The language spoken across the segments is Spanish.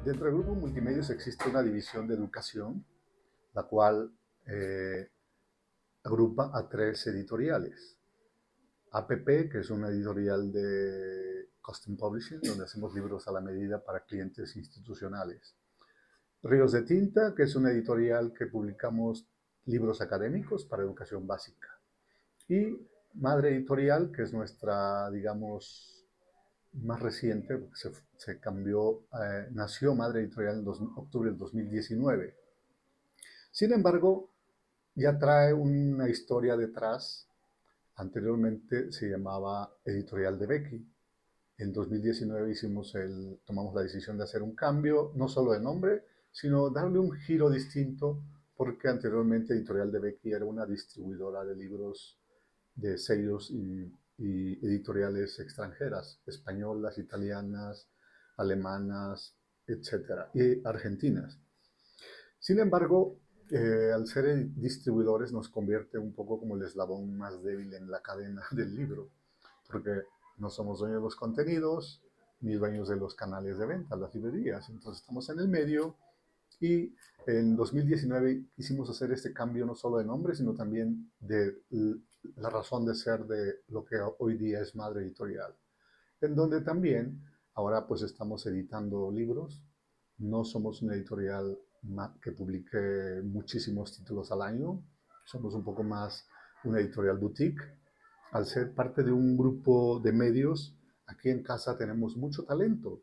Dentro del grupo Multimedios existe una división de educación, la cual eh, agrupa a tres editoriales. APP, que es una editorial de Custom Publishing, donde hacemos libros a la medida para clientes institucionales. Ríos de Tinta, que es una editorial que publicamos libros académicos para educación básica. Y Madre Editorial, que es nuestra, digamos, más reciente, porque se cambió, nació Madre Editorial en octubre del 2019. Sin embargo, ya trae una historia detrás. Anteriormente se llamaba Editorial de Becky. En 2019 tomamos la decisión de hacer un cambio, no solo de nombre, sino darle un giro distinto, porque anteriormente Editorial de Becky era una distribuidora de libros de sellos y editoriales extranjeras, españolas, italianas, alemanas, etcétera, y argentinas. Sin embargo, al ser distribuidores nos convierte un poco como el eslabón más débil en la cadena del libro, porque no somos dueños de los contenidos ni dueños de los canales de venta, las librerías. Entonces estamos en el medio y en 2019 quisimos hacer este cambio no solo de nombre, sino también de la razón de ser de lo que hoy día es Madre Editorial, en donde también ahora pues estamos editando libros. No somos una editorial que publique muchísimos títulos al año, somos un poco más una editorial boutique. Al ser parte de un grupo de medios, aquí en casa tenemos mucho talento,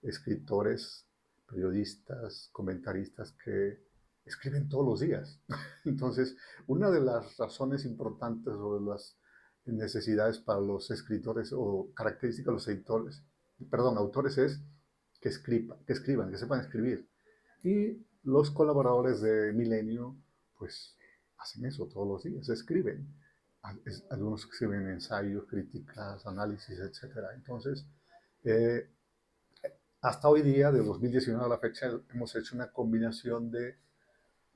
escritores, periodistas, comentaristas que escriben todos los días. Entonces, una de las razones importantes o de las necesidades para los escritores o características de los editores, perdón, autores es que escriban, que sepan escribir. Y los colaboradores de Milenio, pues hacen eso todos los días, escriben. Algunos escriben ensayos, críticas, análisis, etcétera. Entonces, eh, hasta hoy día, de 2019 a la fecha, hemos hecho una combinación de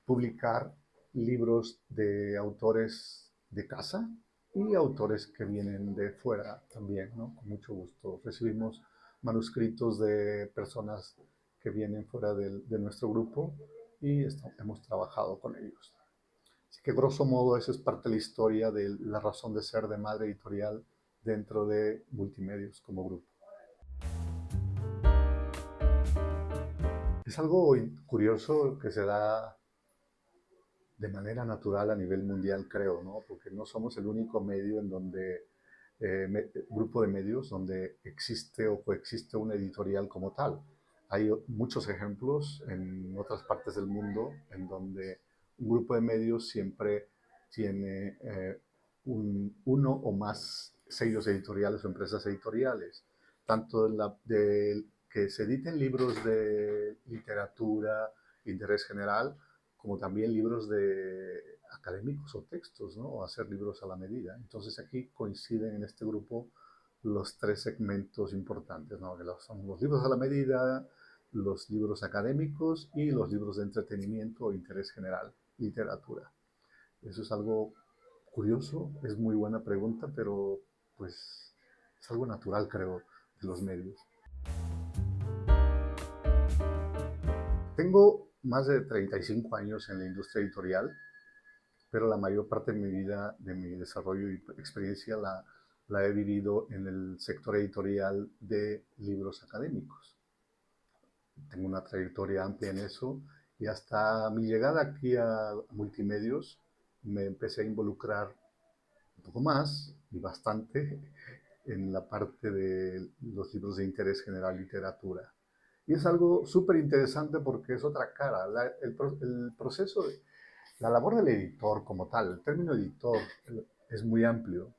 publicar libros de autores de casa y autores que vienen de fuera también, ¿no? Con mucho gusto. Recibimos manuscritos de personas que vienen fuera de nuestro grupo y hemos trabajado con ellos. Así que, grosso modo, esa es parte de la historia de la razón de ser de Madre Editorial dentro de Multimedios como grupo. Es algo curioso que se da de manera natural a nivel mundial, creo, ¿no? Porque no somos el único medio en donde, grupo de medios donde existe o coexiste una editorial como tal. Hay muchos ejemplos en otras partes del mundo en donde un grupo de medios siempre tiene uno o más sellos editoriales o empresas editoriales, tanto de que se editen libros de literatura, interés general, como también libros de académicos o textos, ¿no? O hacer libros a la medida. Entonces aquí coinciden en este grupo los tres segmentos importantes, ¿no? Que son los libros a la medida, los libros académicos y los libros de entretenimiento o interés general, literatura. Eso es algo curioso, es muy buena pregunta, pero pues es algo natural, creo, de los medios. Tengo más de 35 años en la industria editorial, pero la mayor parte de mi vida, de mi desarrollo y experiencia la he vivido en el sector editorial de libros académicos. Tengo una trayectoria amplia en eso y hasta mi llegada aquí a Multimedios me empecé a involucrar un poco más y bastante en la parte de los libros de interés general, literatura. Y es algo súper interesante porque es otra cara. El proceso de la labor del editor como tal, el término editor es muy amplio.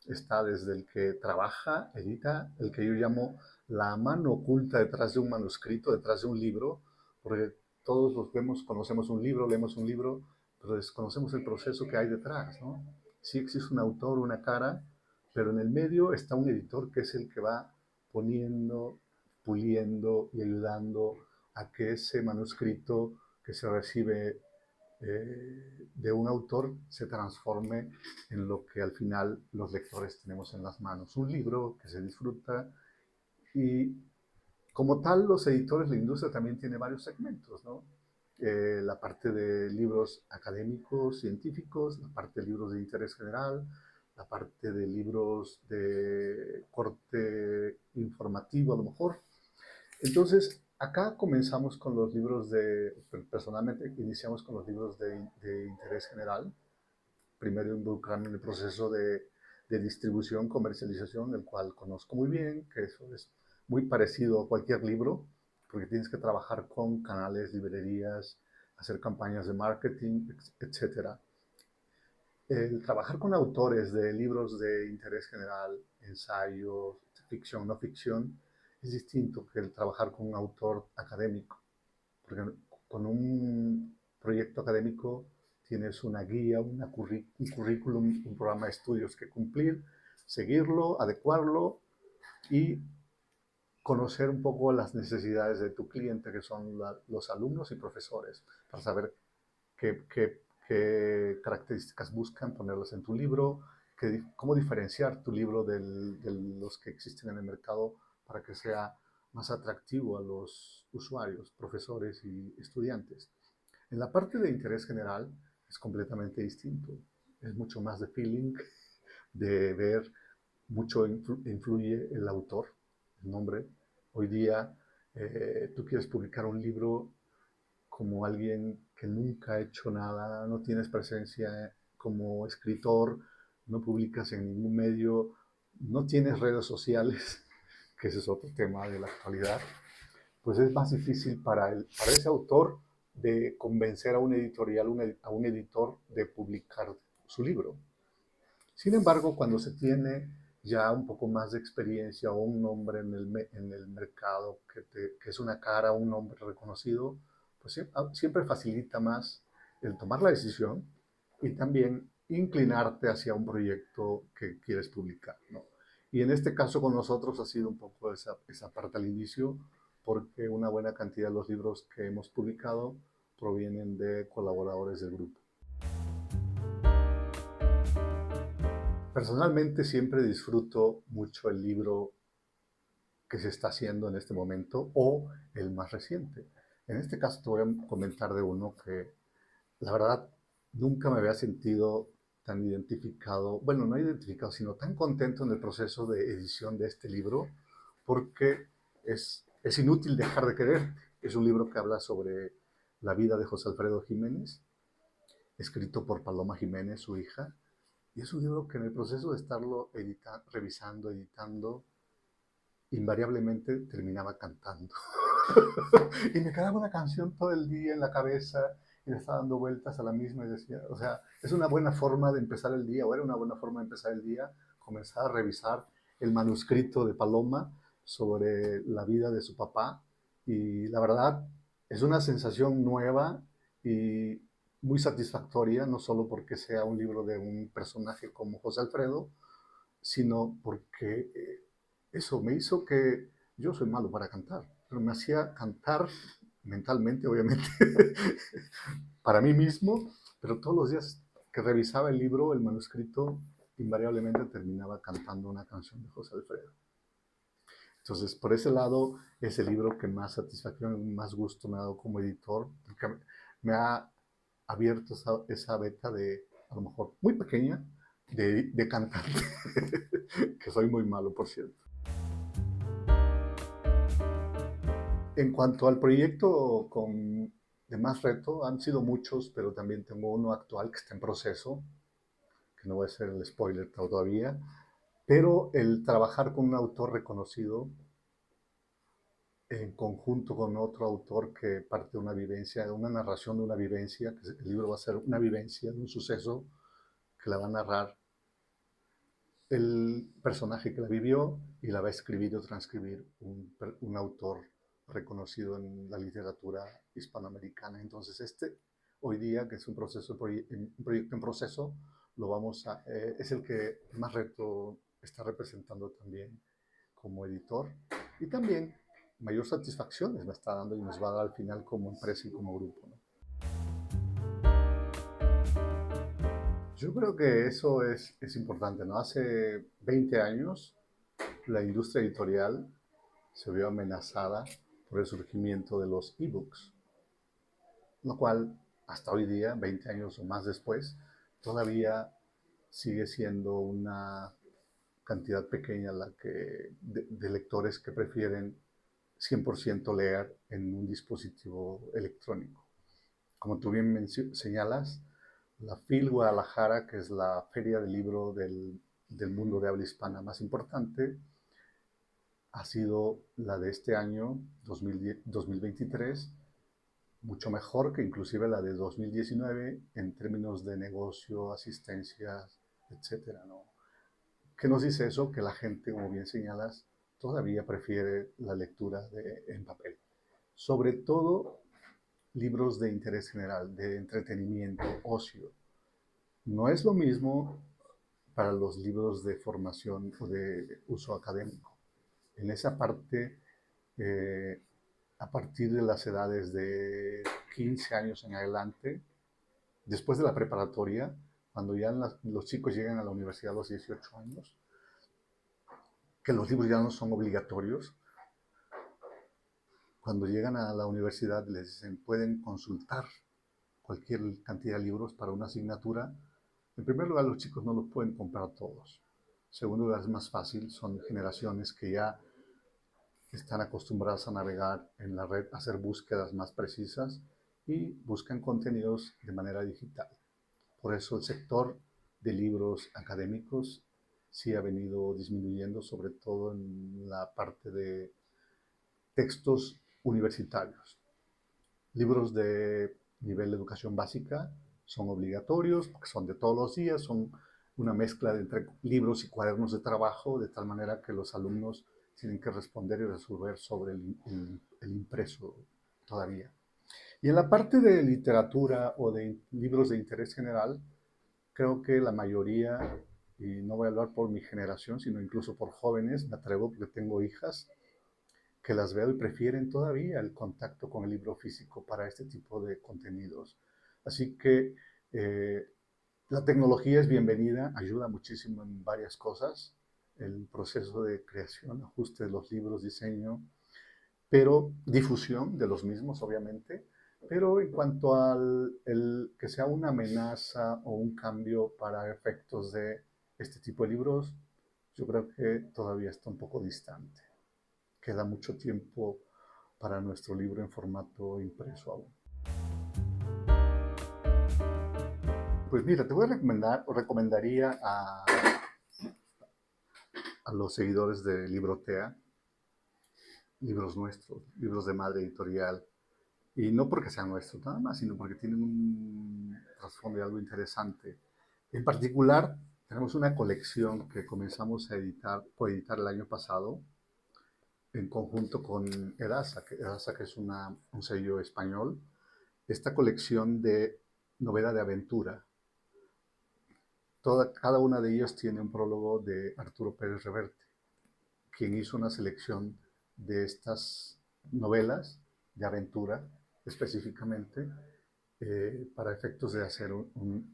Está desde el que trabaja, edita, el que yo llamo la mano oculta detrás de un manuscrito, detrás de un libro, porque todos los vemos, conocemos un libro, leemos un libro, pero desconocemos el proceso que hay detrás, ¿no? Sí existe un autor, una cara, pero en el medio está un editor que es el que va poniendo, puliendo y ayudando a que ese manuscrito que se recibe de un autor se transforme en lo que al final los lectores tenemos en las manos. Un libro que se disfruta y Como tal, los editores, la industria también tiene varios segmentos, ¿no? La parte de libros académicos, científicos, la parte de libros de interés general, la parte de libros de corte informativo a lo mejor. Entonces, acá comenzamos con los libros personalmente iniciamos con los libros de interés general, primero involucrarme en el proceso de distribución, comercialización, el cual conozco muy bien, que eso es muy parecido a cualquier libro, porque tienes que trabajar con canales, librerías, hacer campañas de marketing, etc. El trabajar con autores de libros de interés general, ensayos, ficción, no ficción, es distinto que el trabajar con un autor académico, porque con un proyecto académico tienes una guía, un currículum, un programa de estudios que cumplir, seguirlo, adecuarlo y conocer un poco las necesidades de tu cliente, que son los alumnos y profesores, para saber qué características buscan, ponerlas en tu libro, cómo diferenciar tu libro de los que existen en el mercado para que sea más atractivo a los usuarios, profesores y estudiantes. En la parte de interés general es completamente distinto. Es mucho más de feeling, de ver, mucho influye el autor, el nombre. Hoy día tú quieres publicar un libro como alguien que nunca ha hecho nada, no tienes presencia como escritor, no publicas en ningún medio, no tienes redes sociales, que ese es otro tema de la actualidad, pues es más difícil para ese autor de convencer a un editorial, a un editor de publicar su libro. Sin embargo, cuando se tiene ya un poco más de experiencia o un nombre en el mercado que es una cara, un nombre reconocido, pues siempre facilita más el tomar la decisión y también inclinarte hacia un proyecto que quieres publicar, ¿no? Y en este caso con nosotros ha sido un poco esa parte al inicio, porque una buena cantidad de los libros que hemos publicado provienen de colaboradores del grupo. Personalmente siempre disfruto mucho el libro que se está haciendo en este momento o el más reciente. En este caso te voy a comentar de uno que la verdad nunca me había sentido tan identificado, bueno, no identificado, sino tan contento en el proceso de edición de este libro, porque es inútil dejar de querer. Es un libro que habla sobre la vida de José Alfredo Jiménez, escrito por Paloma Jiménez, su hija, y es un libro que en el proceso de estarlo revisando, editando, invariablemente terminaba cantando. Y me quedaba una canción todo el día en la cabeza y le estaba dando vueltas a la misma y decía, o sea, es una buena forma de empezar el día, o era una buena forma de empezar el día, comenzar a revisar el manuscrito de Paloma sobre la vida de su papá. Y la verdad, es una sensación nueva y muy satisfactoria, no solo porque sea un libro de un personaje como José Alfredo, sino porque eso me hizo que yo soy malo para cantar, pero me hacía cantar mentalmente, obviamente, para mí mismo, pero todos los días que revisaba el libro, el manuscrito, invariablemente terminaba cantando una canción de José Alfredo. Entonces, por ese lado, es el libro que más satisfacción, más gusto me ha dado como editor, porque me ha abierto esa beta de, a lo mejor muy pequeña, de cantante, que soy muy malo, por cierto. En cuanto al proyecto de más reto, han sido muchos, pero también tengo uno actual que está en proceso, que no voy a hacer el spoiler todavía, pero el trabajar con un autor reconocido en conjunto con otro autor que parte de una vivencia, de una narración de una vivencia, que el libro va a ser una vivencia de un suceso que la va a narrar el personaje que la vivió y la va a escribir o transcribir un autor reconocido en la literatura hispanoamericana. Entonces hoy día, que es un proyecto en proceso, es el que más reto está representando también como editor y también mayor satisfacciones me está dando y nos va a dar al final como empresa y como grupo, ¿no? Yo creo que eso es importante, ¿no? Hace 20 años la industria editorial se vio amenazada por el surgimiento de los ebooks, lo cual hasta hoy día, 20 años o más después, todavía sigue siendo una cantidad pequeña de lectores que prefieren 100% leer en un dispositivo electrónico. Como tú bien señalas, la FIL Guadalajara, que es la feria del libro del mundo de habla hispana más importante, ha sido la de este año, 2023, mucho mejor que inclusive la de 2019 en términos de negocio, asistencias, etcétera, ¿no? ¿Qué nos dice eso? Que la gente, como bien señalas, todavía prefiere la lectura en papel. Sobre todo libros de interés general, de entretenimiento, ocio. No es lo mismo para los libros de formación o de uso académico. En esa parte, eh, a partir de las edades de 15 años en adelante, después de la preparatoria, cuando ya los chicos llegan a la universidad a los 18 años, que los libros ya no son obligatorios, cuando llegan a la universidad les dicen pueden consultar cualquier cantidad de libros para una asignatura. En primer lugar, los chicos no los pueden comprar todos. En segundo lugar, es más fácil, son generaciones que ya están acostumbradas a navegar en la red, a hacer búsquedas más precisas y buscan contenidos de manera digital. Por eso el sector de libros académicos sí ha venido disminuyendo, sobre todo en la parte de textos universitarios. Libros de nivel de educación básica son obligatorios, porque son de todos los días, son una mezcla entre libros y cuadernos de trabajo, de tal manera que los alumnos tienen que responder y resolver sobre el impreso todavía. Y en la parte de literatura o de libros de interés general, creo que la mayoría, y no voy a hablar por mi generación, sino incluso por jóvenes, me atrevo porque tengo hijas, que las veo y prefieren todavía el contacto con el libro físico para este tipo de contenidos. Así que la tecnología es bienvenida, ayuda muchísimo en varias cosas, el proceso de creación, ajuste de los libros, diseño, pero difusión de los mismos, obviamente. Pero en cuanto al que sea una amenaza o un cambio para efectos de este tipo de libros, yo creo que todavía está un poco distante. Queda mucho tiempo para nuestro libro en formato impreso aún. Pues mira, te voy a recomendar o recomendaría a los seguidores de Librotea, libros nuestros, libros de Madre Editorial, y no porque sean nuestros nada más, sino porque tienen un trasfondo de algo interesante. En particular, tenemos una colección que comenzamos a coeditar el año pasado, en conjunto con Edasa, que es un sello español, esta colección de novela de aventura. Cada una de ellas tiene un prólogo de Arturo Pérez Reverte, quien hizo una selección de estas novelas de aventura específicamente para efectos de hacer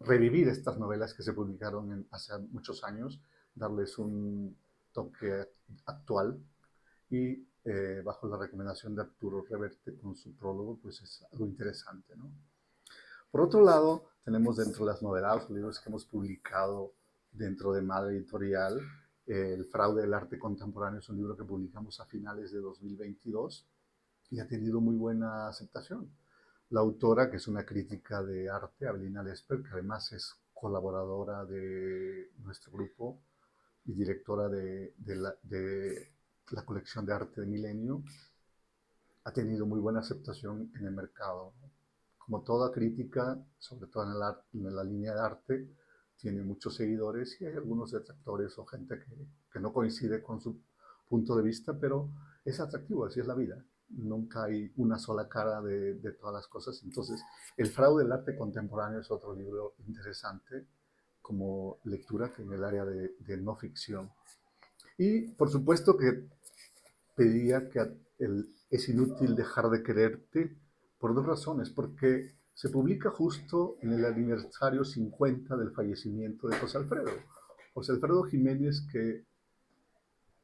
revivir estas novelas que se publicaron hace muchos años, darles un toque actual y bajo la recomendación de Arturo Reverte con su prólogo, pues es algo interesante, ¿no? Por otro lado, tenemos dentro de las novedades, libros que hemos publicado dentro de Madre Editorial, El fraude del arte contemporáneo es un libro que publicamos a finales de 2022 y ha tenido muy buena aceptación. La autora, que es una crítica de arte, Abelina Lesper, que además es colaboradora de nuestro grupo y directora de la colección de arte de Milenio, ha tenido muy buena aceptación en el mercado. Como toda crítica, sobre todo en la línea de arte, tiene muchos seguidores y hay algunos detractores o gente que no coincide con su punto de vista, pero es atractivo, así es la vida. Nunca hay una sola cara de todas las cosas. Entonces, El fraude del arte contemporáneo es otro libro interesante como lectura en el área de no ficción. Y por supuesto que pedía que es inútil dejar de quererte por dos razones. Porque se publica justo en el aniversario 50 del fallecimiento de José Alfredo. José Alfredo Jiménez, que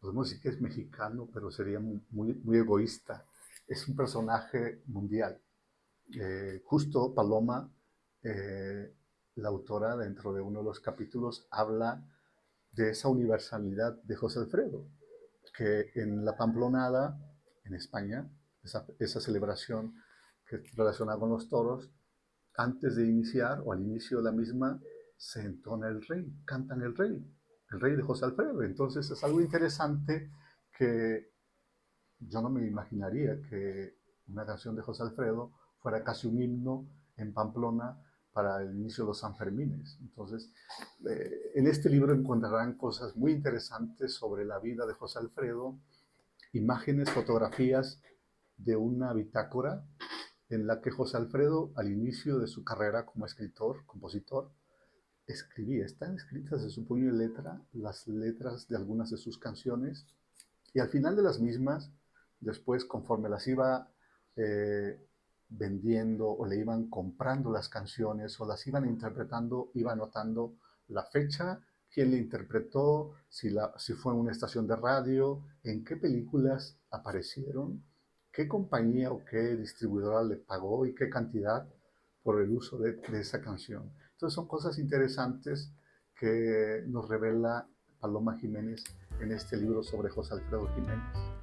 podemos decir que es mexicano, pero sería muy egoísta. Es un personaje mundial. Justo Paloma, eh, la autora, dentro de uno de los capítulos, habla de esa universalidad de José Alfredo, que en la Pamplonada, en España, esa celebración que es relacionada con los toros, antes de iniciar o al inicio de la misma, se entona el rey, cantan el rey de José Alfredo. Entonces es algo interesante que yo no me imaginaría que una canción de José Alfredo fuera casi un himno en Pamplona para el inicio de los Sanfermines. Entonces, en este libro encontrarán cosas muy interesantes sobre la vida de José Alfredo, imágenes, fotografías de una bitácora en la que José Alfredo, al inicio de su carrera como escritor, compositor, escribía, están escritas de su puño y letra las letras de algunas de sus canciones, y al final de las mismas, después conforme las iba eh, vendiendo o le iban comprando las canciones o las iban interpretando, iba anotando la fecha, quién le interpretó, si fue en una estación de radio, en qué películas aparecieron, qué compañía o qué distribuidora le pagó y qué cantidad por el uso de esa canción. Entonces son cosas interesantes que nos revela Paloma Jiménez en este libro sobre José Alfredo Jiménez.